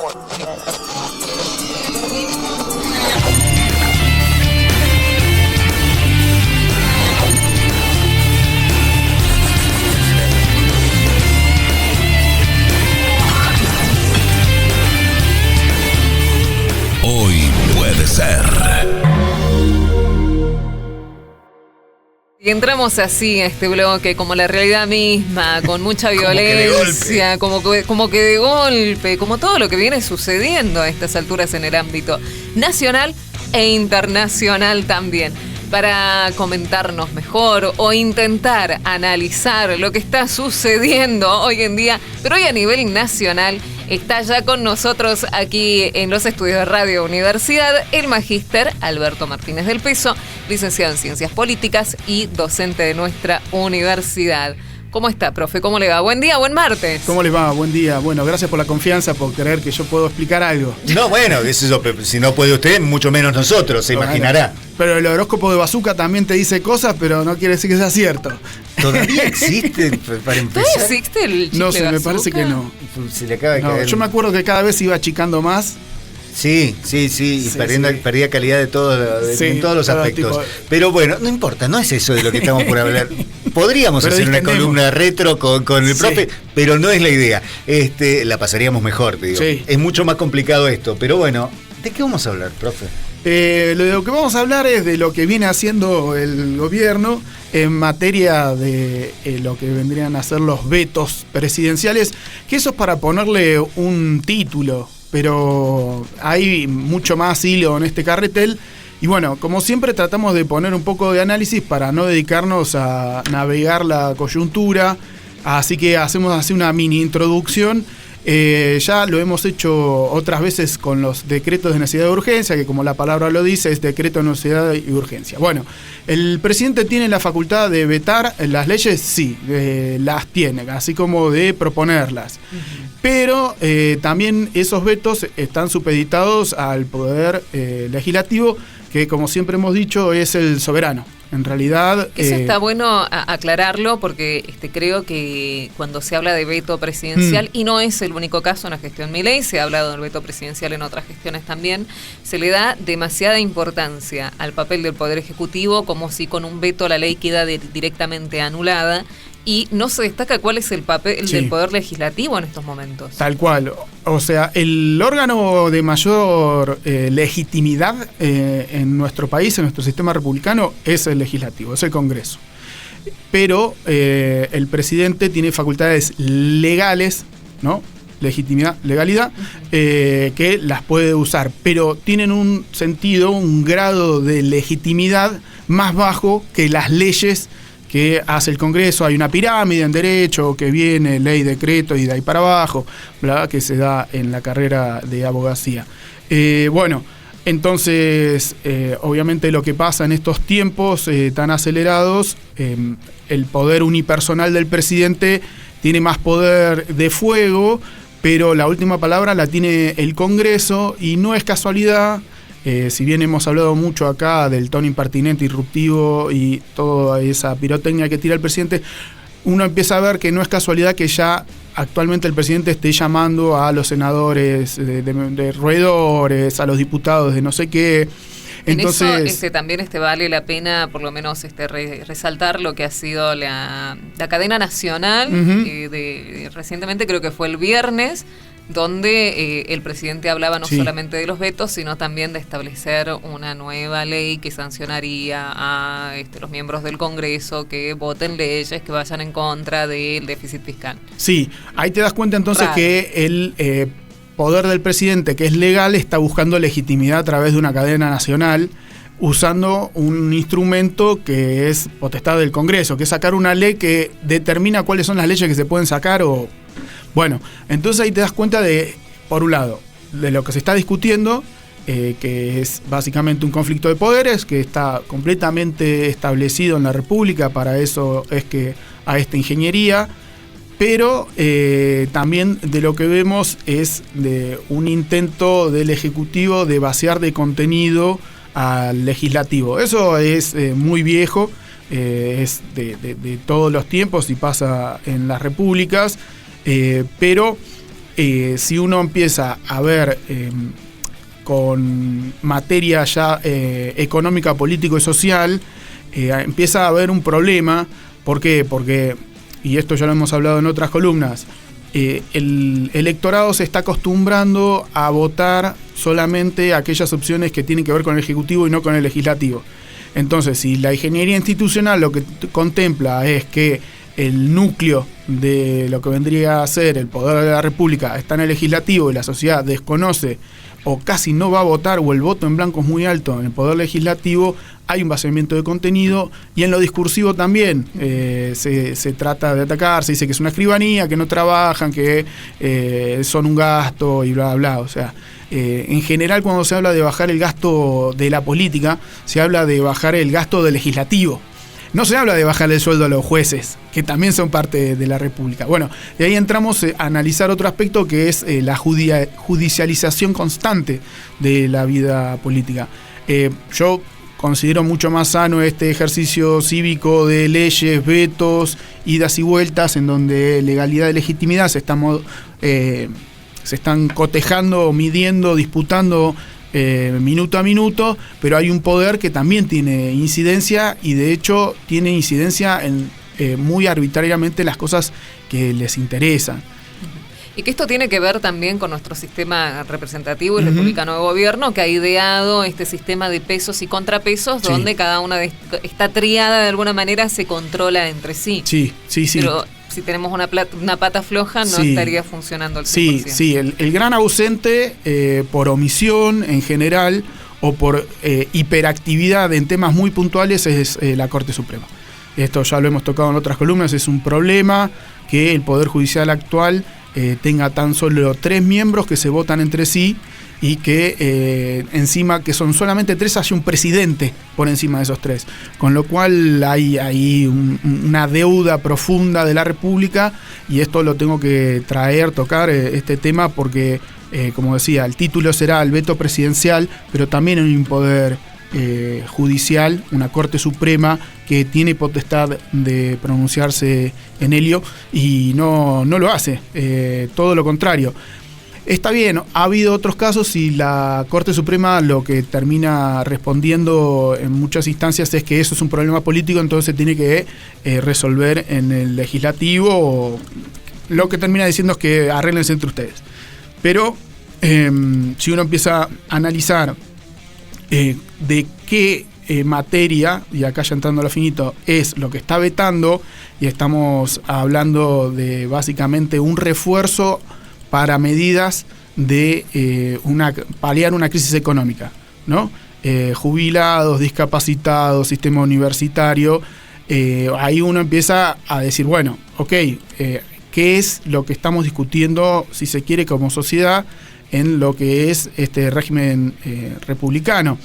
Hoy puede ser. Y entramos así a este bloque, como la realidad misma, con mucha violencia, como que de golpe, como todo lo que viene sucediendo a estas alturas en el ámbito nacional e internacional también. Para comentarnos mejor o intentar analizar lo que está sucediendo hoy en día, pero hoy a nivel nacional, está ya con nosotros aquí en los estudios de Radio Universidad el magíster Alberto Martínez del Peso, licenciado en Ciencias Políticas y docente de nuestra universidad. ¿Cómo está, profe? ¿Cómo le va? Buen día, buen martes. ¿Cómo les va? Buen día. Bueno, gracias por la confianza, por creer que yo puedo explicar algo. No, bueno, eso, si no puede usted, mucho menos nosotros, se imaginará. Pero el horóscopo de Bazooka también te dice cosas, pero no quiere decir que sea cierto. ¿Todavía existe para empezar? ¿Todavía existe el chicle No sé, bazooka? me parece que no. Se le acaba de caer. Yo me acuerdo que cada vez se iba achicando más. Sí, y perdía calidad de en todos los aspectos. Pero bueno, no importa, no es eso de lo que estamos por hablar. Podríamos hacer una columna retro con el profe, pero no es la idea. La pasaríamos mejor, te digo. Sí. Es mucho más complicado esto, pero bueno, ¿de qué vamos a hablar, profe? Lo que vamos a hablar es de lo que viene haciendo el gobierno en materia de lo que vendrían a ser los vetos presidenciales, que eso es para ponerle un título, pero hay mucho más hilo en este carretel. Y bueno, como siempre tratamos de poner un poco de análisis para no dedicarnos a navegar la coyuntura, así que hacemos así una mini introducción. Ya lo hemos hecho otras veces con los decretos de necesidad de urgencia, que como la palabra lo dice, es decreto de necesidad y urgencia. Bueno, ¿el presidente tiene la facultad de vetar las leyes? Sí, las tiene, así como de proponerlas. Uh-huh. Pero también esos vetos están supeditados al poder legislativo, que como siempre hemos dicho es el soberano. En realidad... Eso está bueno aclararlo porque creo que cuando se habla de veto presidencial, y no es el único caso en la gestión Milei, se ha hablado del veto presidencial en otras gestiones también, se le da demasiada importancia al papel del Poder Ejecutivo, como si con un veto la ley queda directamente anulada, y no se destaca cuál es el papel del Poder Legislativo en estos momentos. Tal cual. O sea, el órgano de mayor legitimidad en nuestro país, en nuestro sistema republicano, es el legislativo, es el Congreso. Pero el presidente tiene facultades legales, ¿no? Legitimidad, legalidad, que las puede usar, pero tienen un sentido, un grado de legitimidad más bajo que las leyes que hace el Congreso. Hay una pirámide en derecho que viene ley, decreto y de ahí para abajo, bla, que se da en la carrera de abogacía. Bueno, entonces, obviamente lo que pasa en estos tiempos tan acelerados, el poder unipersonal del presidente tiene más poder de fuego, pero la última palabra la tiene el Congreso, y no es casualidad. Si bien hemos hablado mucho acá del tono impertinente, irruptivo y toda esa pirotecnia que tira el presidente, uno empieza a ver que no es casualidad que ya actualmente el presidente esté llamando a los senadores de roedores, a los diputados de no sé qué. Entonces, en eso también vale la pena por lo menos resaltar lo que ha sido la cadena nacional. Uh-huh. Recientemente, creo que fue el viernes, donde el presidente hablaba no solamente de los vetos, sino también de establecer una nueva ley que sancionaría a los miembros del Congreso que voten leyes que vayan en contra del déficit fiscal. Sí, ahí te das cuenta entonces que el poder del presidente, que es legal, está buscando legitimidad a través de una cadena nacional, usando un instrumento que es potestad del Congreso, que es sacar una ley que determina cuáles son las leyes que se pueden sacar o... Bueno, entonces ahí te das cuenta de, por un lado, de lo que se está discutiendo, que es básicamente un conflicto de poderes, que está completamente establecido en la República, para eso es que a esta ingeniería, pero también de lo que vemos es de un intento del Ejecutivo de vaciar de contenido al Legislativo. Eso es muy viejo, es de todos los tiempos y pasa en las repúblicas. Pero si uno empieza a ver con materia ya económica, político y social, empieza a haber un problema. ¿Por qué? Porque, y esto ya lo hemos hablado en otras columnas, el electorado se está acostumbrando a votar solamente aquellas opciones que tienen que ver con el Ejecutivo y no con el Legislativo. Entonces, si la ingeniería institucional lo que contempla es que el núcleo de lo que vendría a ser el poder de la República está en el Legislativo y la sociedad desconoce o casi no va a votar, o el voto en blanco es muy alto en el Poder Legislativo, hay un vaciamiento de contenido, y en lo discursivo también se trata de atacar, se dice que es una escribanía, que no trabajan, que son un gasto y bla, bla, bla. O sea, en general cuando se habla de bajar el gasto de la política, se habla de bajar el gasto del legislativo. No se habla de bajar el sueldo a los jueces, que también son parte de la República. Bueno, y ahí entramos a analizar otro aspecto que es la judicialización constante de la vida política. Yo considero mucho más sano este ejercicio cívico de leyes, vetos, idas y vueltas, en donde legalidad y legitimidad se están cotejando, midiendo, disputando minuto a minuto, pero hay un poder que también tiene incidencia, y de hecho tiene incidencia en muy arbitrariamente las cosas que les interesan. Y que esto tiene que ver también con nuestro sistema representativo y republicano de gobierno, que ha ideado este sistema de pesos y contrapesos, donde cada una de esta tríada de alguna manera se controla entre sí. Sí. Pero si tenemos una pata floja, no estaría funcionando al 100%. Sí, el gran ausente por omisión en general o por hiperactividad en temas muy puntuales es la Corte Suprema. Esto ya lo hemos tocado en otras columnas, es un problema que el Poder Judicial actual tenga tan solo 3 miembros que se votan entre sí, y que encima que son solamente 3, haya un presidente por encima de esos 3, con lo cual hay ahí una deuda profunda de la República, y esto lo tengo que tocar este tema porque, como decía, el título será el veto presidencial, pero también hay un poder judicial, una Corte Suprema que tiene potestad de pronunciarse en ello, y no lo hace, todo lo contrario. Está bien, ha habido otros casos y la Corte Suprema lo que termina respondiendo en muchas instancias es que eso es un problema político, entonces se tiene que resolver en el legislativo, o lo que termina diciendo es que arréglense entre ustedes. Pero si uno empieza a analizar de qué materia, y acá ya entrando a lo finito, es lo que está vetando, y estamos hablando de básicamente un refuerzo para medidas de paliar una crisis económica, ¿no? Jubilados, discapacitados, sistema universitario, ahí uno empieza a decir, bueno, ok, ¿qué es lo que estamos discutiendo, si se quiere, como sociedad, en lo que es este régimen republicano?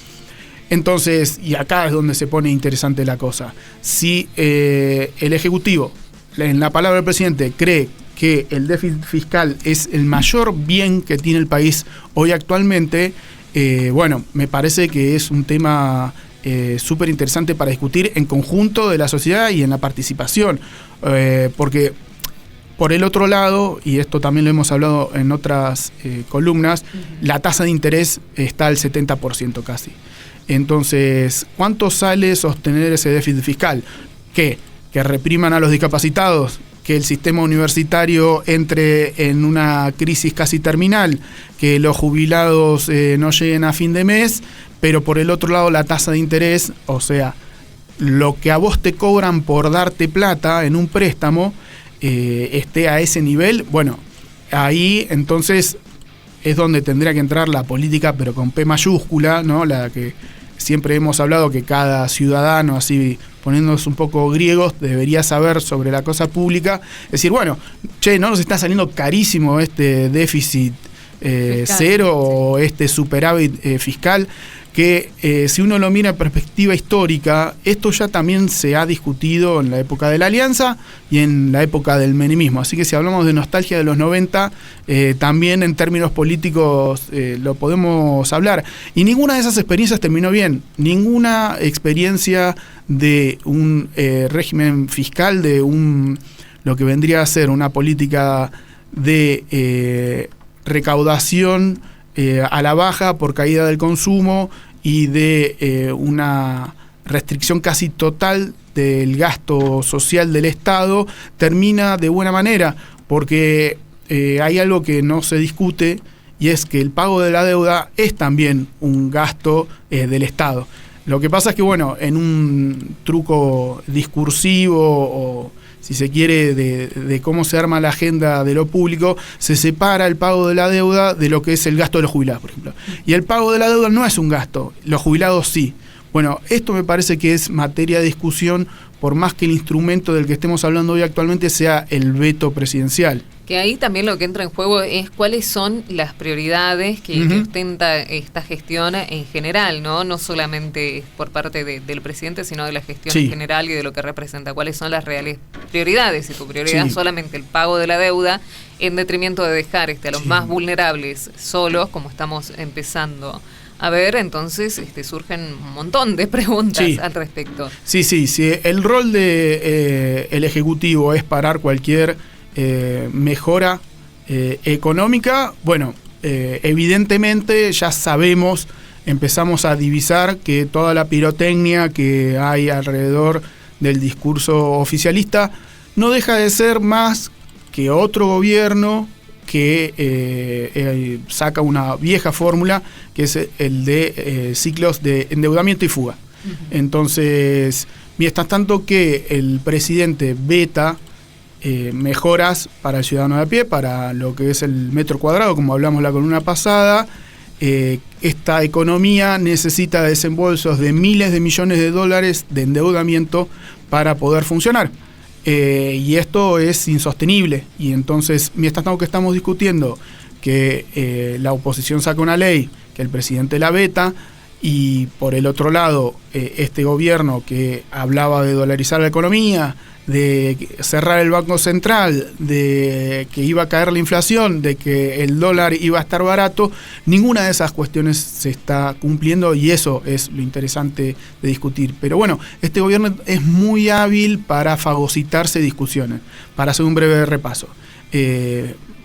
Entonces, y acá es donde se pone interesante la cosa. Si el Ejecutivo, en la palabra del presidente, cree que el déficit fiscal es el mayor bien que tiene el país hoy actualmente, bueno, me parece que es un tema súper interesante para discutir en conjunto de la sociedad y en la participación, porque por el otro lado, y esto también lo hemos hablado en otras columnas, la tasa de interés está al 70% casi. Entonces, ¿cuánto sale sostener ese déficit fiscal? ¿Que repriman a los discapacitados? ¿Que el sistema universitario entre en una crisis casi terminal? ¿Que los jubilados no lleguen a fin de mes? Pero por el otro lado la tasa de interés, o sea, lo que a vos te cobran por darte plata en un préstamo, esté a ese nivel. Bueno, ahí entonces es donde tendría que entrar la política, pero con P mayúscula, ¿no? La que siempre hemos hablado, que cada ciudadano, así poniéndonos un poco griegos, debería saber sobre la cosa pública. Es decir, bueno, no nos está saliendo carísimo este déficit cero o este superávit fiscal, que si uno lo mira en perspectiva histórica, esto ya también se ha discutido en la época de la Alianza y en la época del menemismo. Así que si hablamos de nostalgia de los 90, también en términos políticos lo podemos hablar. Y ninguna de esas experiencias terminó bien. Ninguna experiencia de un régimen fiscal, de lo que vendría a ser una política de recaudación a la baja por caída del consumo y de una restricción casi total del gasto social del Estado, termina de buena manera, porque hay algo que no se discute, y es que el pago de la deuda es también un gasto del Estado. Lo que pasa es que, bueno, en un truco discursivo o, si se quiere, de cómo se arma la agenda de lo público, se separa el pago de la deuda de lo que es el gasto de los jubilados, por ejemplo. Y el pago de la deuda no es un gasto, los jubilados sí. Bueno, esto me parece que es materia de discusión, por más que el instrumento del que estemos hablando hoy actualmente sea el veto presidencial. Que ahí también lo que entra en juego es cuáles son las prioridades que ostenta esta gestión en general, no solamente por parte del presidente, sino de la gestión en general y de lo que representa. ¿Cuáles son las reales prioridades? Si tu prioridad es solamente el pago de la deuda, en detrimento de dejar a los más vulnerables solos, como estamos empezando a ver, entonces surgen un montón de preguntas al respecto. Sí, el rol de el Ejecutivo es parar cualquier mejora económica, bueno, evidentemente ya sabemos, empezamos a divisar que toda la pirotecnia que hay alrededor del discurso oficialista no deja de ser más que otro gobierno que saca una vieja fórmula, que es el de ciclos de endeudamiento y fuga. Entonces, mientras tanto que el presidente veta mejoras para el ciudadano de a pie, para lo que es el metro cuadrado, como hablamos la columna pasada, esta economía necesita desembolsos de miles de millones de dólares de endeudamiento para poder funcionar. Y esto es insostenible. Y entonces, mientras tanto que estamos discutiendo que la oposición saca una ley, que el presidente la veta, y por el otro lado, este gobierno que hablaba de dolarizar la economía, de cerrar el Banco Central, de que iba a caer la inflación, de que el dólar iba a estar barato, ninguna de esas cuestiones se está cumpliendo, y eso es lo interesante de discutir. Pero bueno, este gobierno es muy hábil para fagocitarse discusiones. Para hacer un breve repaso,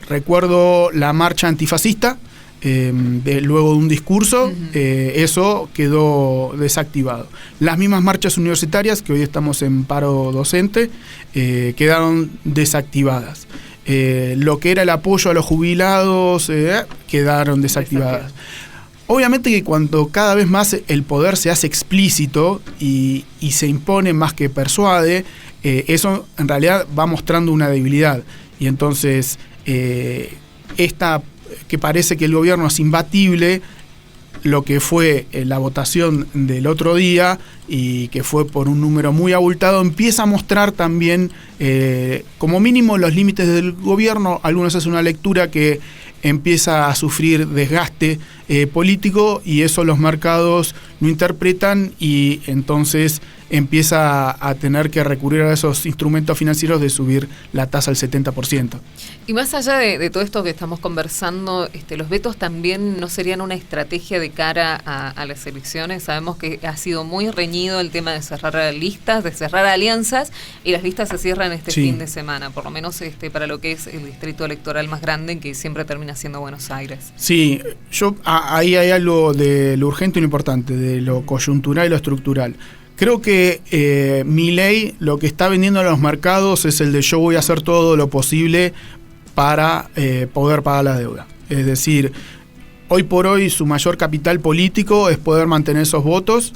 recuerdo la marcha antifascista, luego de un discurso, eso quedó desactivado. Las mismas marchas universitarias, que hoy estamos en paro docente, quedaron desactivadas. Lo que era el apoyo a los jubilados, quedaron desactivadas. Obviamente que cuando cada vez más el poder se hace explícito y se impone más que persuade, eso en realidad va mostrando una debilidad. Y entonces, esta que parece que el gobierno es imbatible, lo que fue la votación del otro día, y que fue por un número muy abultado, empieza a mostrar también, como mínimo, los límites del gobierno. Algunos hacen una lectura que empieza a sufrir desgaste político, y eso los mercados no interpretan, y entonces empieza a tener que recurrir a esos instrumentos financieros de subir la tasa al 70%. Y más allá de todo esto que estamos conversando, los vetos también no serían una estrategia de cara a las elecciones. Sabemos que ha sido muy reñido el tema de cerrar listas, de cerrar alianzas, y las listas se cierran fin de semana, por lo menos para lo que es el distrito electoral más grande, que siempre termina siendo Buenos Aires. Sí, ahí hay algo de lo urgente y lo importante, de lo coyuntural y lo estructural. Creo que Milei lo que está vendiendo a los mercados es el de yo voy a hacer todo lo posible para poder pagar la deuda. Es decir, hoy por hoy su mayor capital político es poder mantener esos votos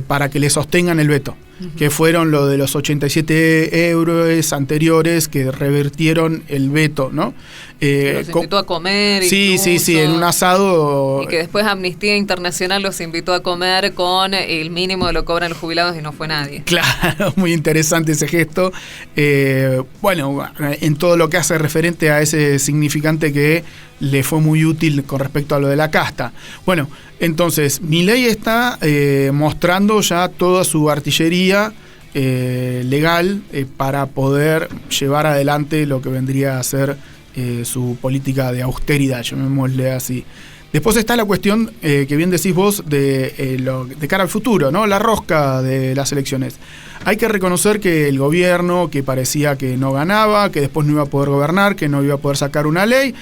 para que le sostengan el veto, que fueron lo de los 87 euros anteriores que revertieron el veto, ¿no? Los invitó a comer. Sí, en un asado. Y que después Amnistía Internacional los invitó a comer con el mínimo de lo que cobran los jubilados, y no fue nadie. Claro, muy interesante ese gesto. Bueno, en todo lo que hace referente a ese significante que le fue muy útil con respecto a lo de la casta. Bueno, entonces, Milei está mostrando ya toda su artillería legal para poder llevar adelante lo que vendría a ser su política de austeridad, llamémosle así. Después está la cuestión que bien decís vos de cara al futuro, ¿no? La rosca de las elecciones. Hay que reconocer que el gobierno, que parecía que no ganaba, que después no iba a poder gobernar, que no iba a poder sacar una ley,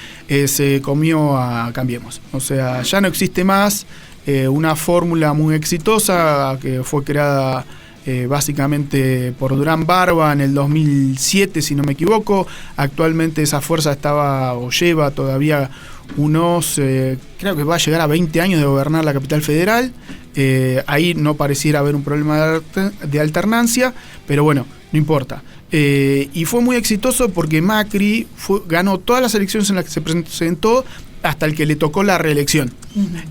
se comió a Cambiemos. O sea, ya no existe más una fórmula muy exitosa que fue creada básicamente por Durán Barba en el 2007, si no me equivoco. Actualmente esa fuerza estaba o lleva todavía unos, creo que va a llegar a 20 años de gobernar la capital federal. Ahí no pareciera haber un problema de alternancia, pero bueno, no importa. Y fue muy exitoso porque Macri ganó todas las elecciones en las que se presentó hasta el que le tocó la reelección.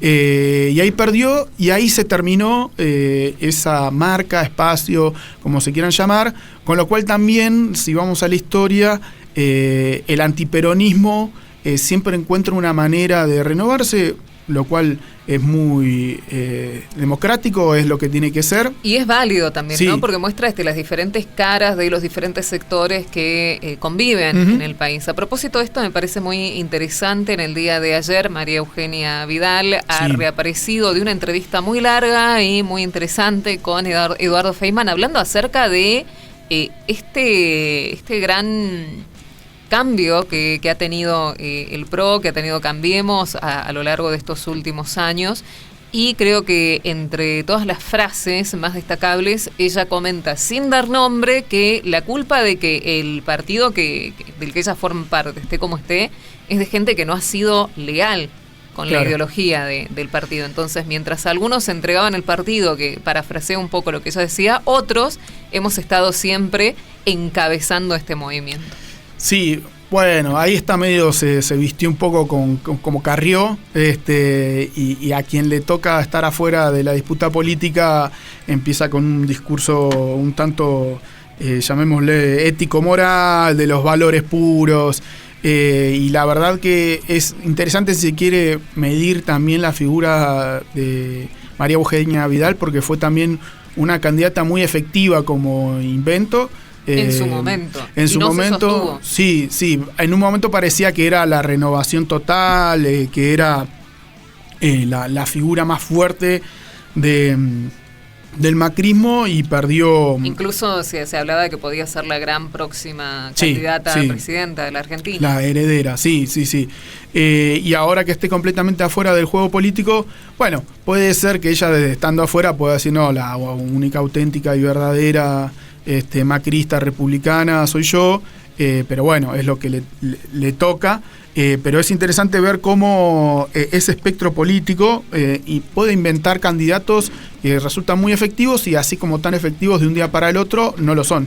Y ahí perdió, y ahí se terminó esa marca, espacio, como se quieran llamar, con lo cual también, si vamos a la historia, el antiperonismo siempre encuentra una manera de renovarse, lo cual es muy democrático, es lo que tiene que ser. Y es válido también, sí, ¿no? Porque muestra las diferentes caras de los diferentes sectores que conviven en el país. A propósito de esto, me parece muy interesante, en el día de ayer, María Eugenia Vidal ha reaparecido de una entrevista muy larga y muy interesante con Eduardo Feynman, hablando acerca de este gran cambio que ha tenido el PRO, que ha tenido Cambiemos a lo largo de estos últimos años. Y creo que entre todas las frases más destacables, ella comenta, sin dar nombre, que la culpa de que el partido del que ella forma parte esté como esté, es de gente que no ha sido leal con la ideología del partido. Entonces, mientras algunos se entregaban el partido, que parafrasea un poco lo que ella decía, otros hemos estado siempre encabezando este movimiento. Sí, bueno, ahí está medio, se vistió un poco como Carrió, y a quien le toca estar afuera de la disputa política empieza con un discurso un tanto, llamémosle, ético-moral, de los valores puros, y la verdad que es interesante si se quiere medir también la figura de María Eugenia Vidal, porque fue también una candidata muy efectiva como invento. En su momento. En su momento, sí. En un momento parecía que era la renovación total, que era la figura más fuerte del macrismo, y perdió. Incluso se hablaba de que podía ser la gran próxima candidata a presidenta de la Argentina. La heredera, sí. Y ahora que esté completamente afuera del juego político, bueno, puede ser que ella, desde estando afuera, pueda decir, no, la única auténtica y verdadera macrista republicana soy yo, pero bueno, es lo que le toca, pero es interesante ver cómo ese espectro político y puede inventar candidatos que resultan muy efectivos, y así como tan efectivos de un día para el otro no lo son.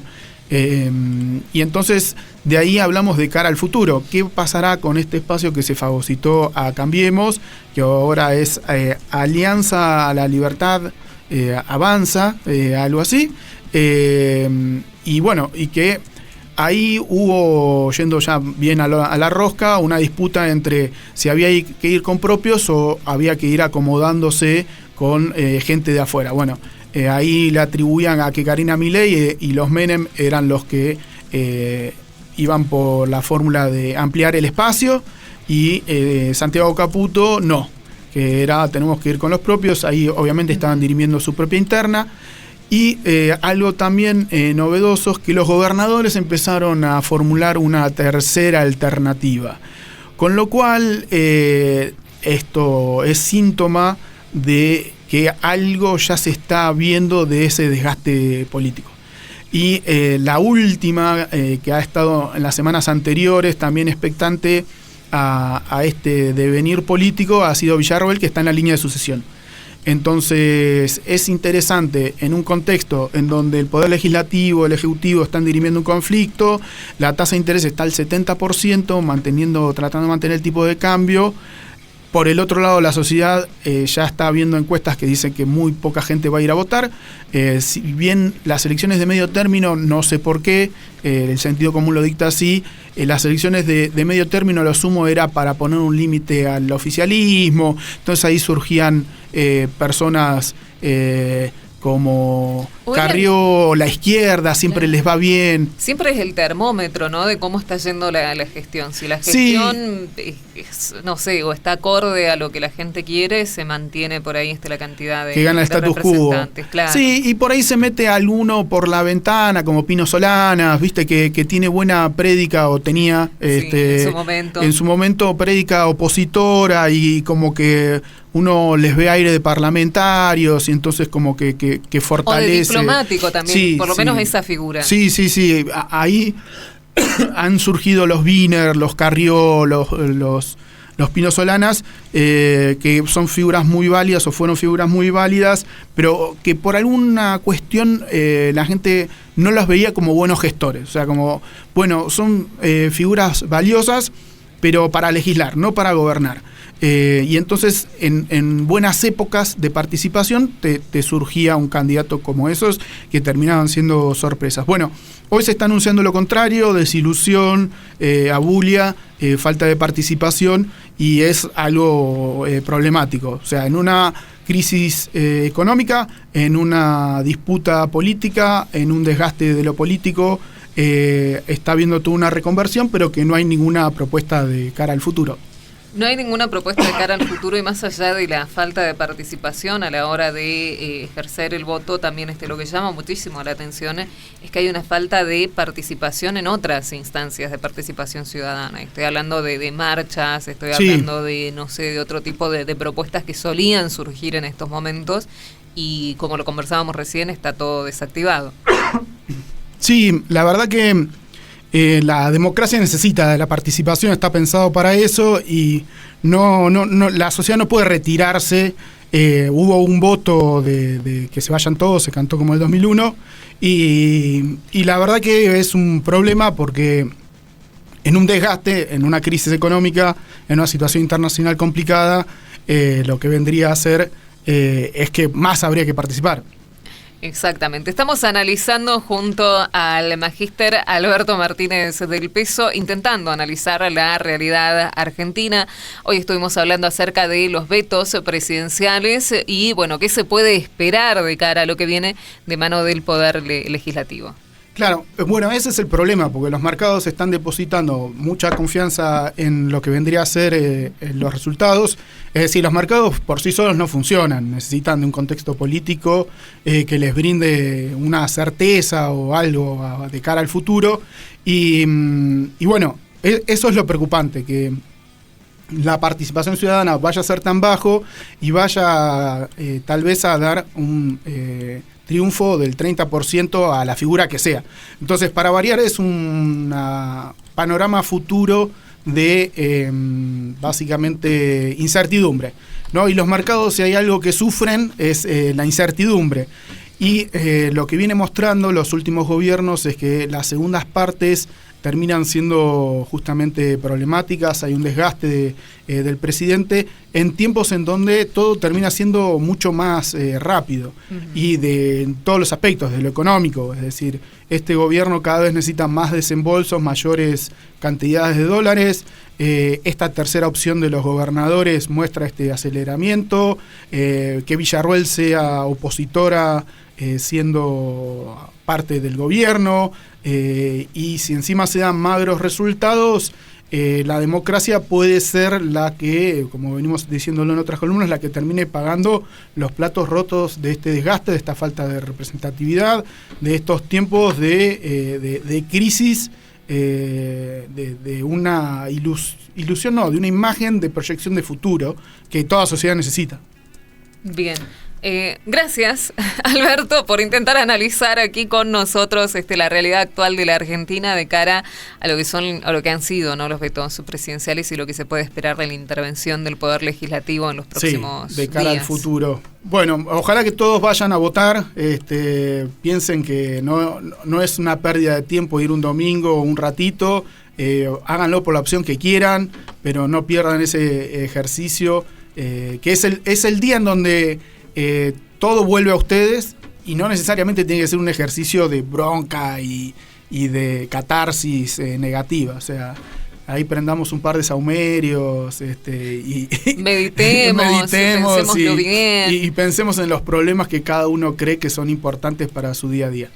Y entonces de ahí hablamos de cara al futuro. ¿Qué pasará con este espacio que se fagocitó a Cambiemos, que ahora es Alianza a la Libertad Avanza, algo así? Y bueno, y que ahí hubo, yendo ya bien a la rosca, una disputa entre si había que ir con propios o había que ir acomodándose con gente de afuera. Bueno, ahí le atribuían a que Karina Milei y los Menem eran los que iban por la fórmula de ampliar el espacio, y Santiago Caputo no, que era tenemos que ir con los propios. Ahí obviamente estaban dirimiendo su propia interna. Y algo también novedoso es que los gobernadores empezaron a formular una tercera alternativa, con lo cual esto es síntoma de que algo ya se está viendo de ese desgaste político. Y la última, que ha estado en las semanas anteriores también expectante a este devenir político, ha sido Villarroel, que está en la línea de sucesión. Entonces es interesante, en un contexto en donde el Poder Legislativo, el Ejecutivo están dirimiendo un conflicto, la tasa de interés está al 70%, tratando de mantener el tipo de cambio. Por el otro lado, la sociedad ya está viendo encuestas que dicen que muy poca gente va a ir a votar. Si bien las elecciones de medio término, no sé por qué, el sentido común lo dicta así, las elecciones de medio término, lo sumo era para poner un límite al oficialismo. Entonces ahí surgían personas como Carrió, la izquierda, siempre les va bien. Siempre es el termómetro, ¿no? De cómo está yendo la gestión. Si la gestión, no sé, o está acorde a lo que la gente quiere, se mantiene por ahí la cantidad de, que gana el status quo. Claro. Sí, y por ahí se mete alguno por la ventana, como Pino Solanas, viste, que tiene buena prédica o tenía en su momento prédica opositora, y como que uno les ve aire de parlamentarios y entonces como que fortalece. O de diplomático también, por lo menos esa figura. Sí. Ahí han surgido los Wiener, los Carrió, los Pino Solanas, que son figuras muy válidas o fueron figuras muy válidas, pero que por alguna cuestión la gente no los veía como buenos gestores. O sea, como, bueno, son figuras valiosas, pero para legislar, no para gobernar. Y entonces en buenas épocas de participación te surgía un candidato como esos que terminaban siendo sorpresas. Bueno, hoy se está anunciando lo contrario: desilusión, abulia, falta de participación, y es algo problemático. O sea, en una crisis económica, en una disputa política, en un desgaste de lo político, está habiendo toda una reconversión, pero que no hay ninguna propuesta de cara al futuro. No hay ninguna propuesta de cara al futuro, y más allá de la falta de participación a la hora de ejercer el voto, también lo que llama muchísimo la atención es que hay una falta de participación en otras instancias de participación ciudadana. Estoy hablando de marchas, estoy hablando de, no sé, de otro tipo de propuestas que solían surgir en estos momentos, y como lo conversábamos recién, está todo desactivado. Sí, la verdad que la democracia necesita de la participación, está pensado para eso, y no la sociedad no puede retirarse. Hubo un voto de que se vayan todos, se cantó como el 2001, y la verdad que es un problema, porque en un desgaste, en una crisis económica, en una situación internacional complicada, lo que vendría a ser es que más habría que participar. Exactamente. Estamos analizando junto al magíster Alberto Martínez del Peso, intentando analizar la realidad argentina. Hoy estuvimos hablando acerca de los vetos presidenciales y, bueno, qué se puede esperar de cara a lo que viene de mano del Poder Legislativo. Claro, bueno, ese es el problema, porque los mercados están depositando mucha confianza en lo que vendría a ser los resultados. Es decir, los mercados por sí solos no funcionan, necesitan de un contexto político que les brinde una certeza o algo de cara al futuro. Y bueno, eso es lo preocupante, que la participación ciudadana vaya a ser tan bajo y vaya tal vez a dar un triunfo del 30% a la figura que sea. Entonces, para variar, es un panorama futuro de básicamente incertidumbre, ¿no? Y los mercados, si hay algo que sufren, es la incertidumbre. Y lo que viene mostrando los últimos gobiernos es que las segundas partes terminan siendo justamente problemáticas. Hay un desgaste del presidente en tiempos en donde todo termina siendo mucho más rápido, y en todos los aspectos, de lo económico. Es decir, este gobierno cada vez necesita más desembolsos, mayores cantidades de dólares. Esta tercera opción de los gobernadores muestra este aceleramiento, que Villarruel sea opositora siendo parte del gobierno, y si encima se dan magros resultados, la democracia puede ser la que, como venimos diciéndolo en otras columnas, la que termine pagando los platos rotos de este desgaste, de esta falta de representatividad, de estos tiempos de crisis, de una ilusión, no, de una imagen de proyección de futuro que toda sociedad necesita. Bien. Gracias, Alberto, por intentar analizar aquí con nosotros la realidad actual de la Argentina de cara a lo que son, a lo que han sido, ¿no?, los vetos presidenciales y lo que se puede esperar de la intervención del Poder Legislativo en los próximos de cara días. Al futuro. Bueno, ojalá que todos vayan a votar, piensen que no es una pérdida de tiempo ir un domingo o un ratito, háganlo por la opción que quieran, pero no pierdan ese ejercicio, que es el día en donde todo vuelve a ustedes, y no necesariamente tiene que ser un ejercicio de bronca y de catarsis negativa. O sea, ahí prendamos un par de saumerios y meditemos bien. Y pensemos en los problemas que cada uno cree que son importantes para su día a día.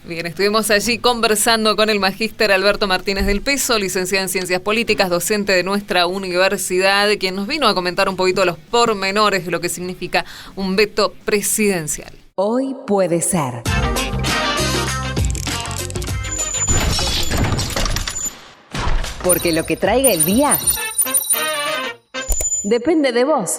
Bien, estuvimos allí conversando con el magíster Alberto Martínez del Peso, licenciado en Ciencias Políticas, docente de nuestra universidad, quien nos vino a comentar un poquito los pormenores de lo que significa un veto presidencial. Hoy puede ser. Porque lo que traiga el día depende de vos.